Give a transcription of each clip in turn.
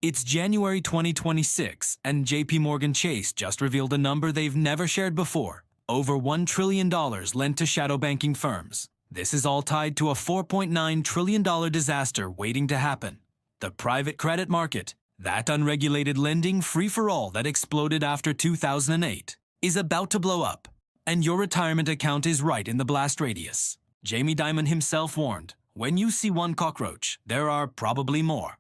It's January 2026, and JPMorgan Chase just revealed a number they've never shared before. Over $1 trillion lent to shadow banking firms. This is all tied to a $4.9 trillion disaster waiting to happen. The private credit market, that unregulated lending free-for-all that exploded after 2008, is about to blow up. And your retirement account is right in the blast radius. Jamie Dimon himself warned, when you see one cockroach, there are probably more.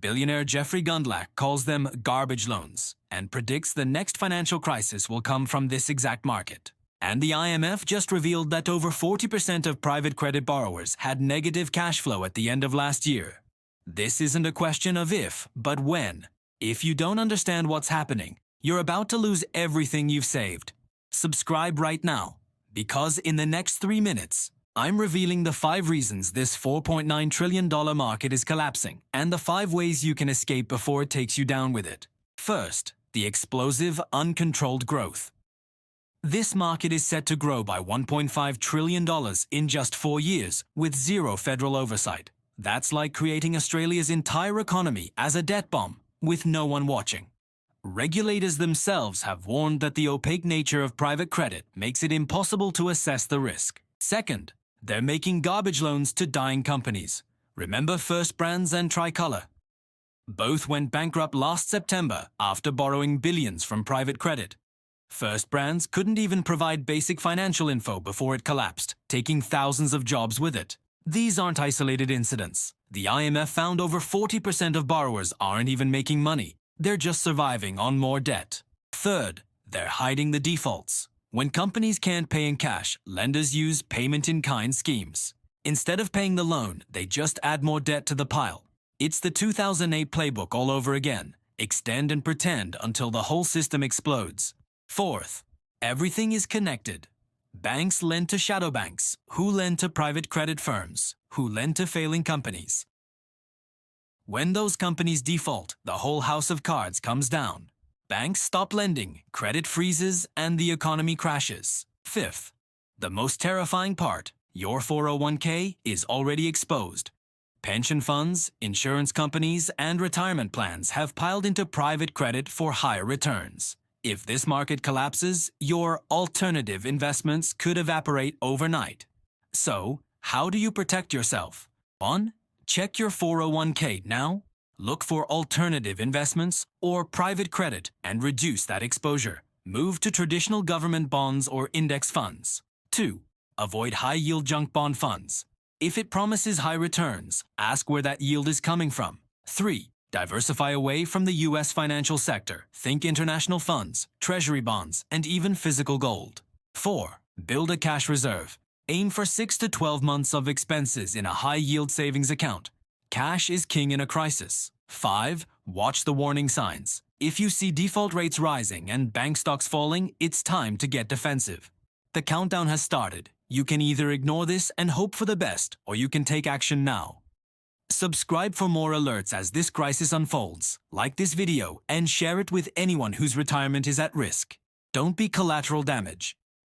Billionaire Jeffrey Gundlach calls them garbage loans and predicts the next financial crisis will come from this exact market. And the IMF just revealed that over 40% of private credit borrowers had negative cash flow at the end of last year. This isn't a question of if, but when. If you don't understand what's happening, you're about to lose everything you've saved. Subscribe right now, because in the next 3 minutes, I'm revealing the 5 reasons this $4.9 trillion market is collapsing and the 5 ways you can escape before it takes you down with it. First, the explosive, uncontrolled growth. This market is set to grow by $1.5 trillion in just 4 years with zero federal oversight. That's like creating Australia's entire economy as a debt bomb with no one watching. Regulators themselves have warned that the opaque nature of private credit makes it impossible to assess the risk. Second, they're making garbage loans to dying companies. Remember First Brands and Tricolor? Both went bankrupt last September after borrowing billions from private credit. First Brands couldn't even provide basic financial info before it collapsed, taking thousands of jobs with it. These aren't isolated incidents. The IMF found over 40% of borrowers aren't even making money. They're just surviving on more debt. Third, they're hiding the defaults. When companies can't pay in cash, lenders use payment-in-kind schemes. Instead of paying the loan, they just add more debt to the pile. It's the 2008 playbook all over again. Extend and pretend until the whole system explodes. Fourth, everything is connected. Banks lend to shadow banks, who lend to private credit firms, who lend to failing companies. When those companies default, the whole house of cards comes down. Banks stop lending, credit freezes, and the economy crashes. Fifth, the most terrifying part, your 401k is already exposed. Pension funds, insurance companies, and retirement plans have piled into private credit for higher returns. If this market collapses, your alternative investments could evaporate overnight. So, how do you protect yourself? 1. Check your 401k now. Look for alternative investments or private credit and reduce that exposure. Move to traditional government bonds or index funds. 2. Avoid high-yield junk bond funds. If it promises high returns, ask where that yield is coming from. 3. Diversify away from the U.S. financial sector. Think international funds, treasury bonds, and even physical gold. 4. Build a cash reserve. Aim for 6 to 12 months of expenses in a high-yield savings account. Cash is king in a crisis. 5. Watch the warning signs. If you see default rates rising and bank stocks falling, it's time to get defensive. The countdown has started. You can either ignore this and hope for the best, or you can take action now. Subscribe for more alerts as this crisis unfolds. Like this video and share it with anyone whose retirement is at risk. Don't be collateral damage.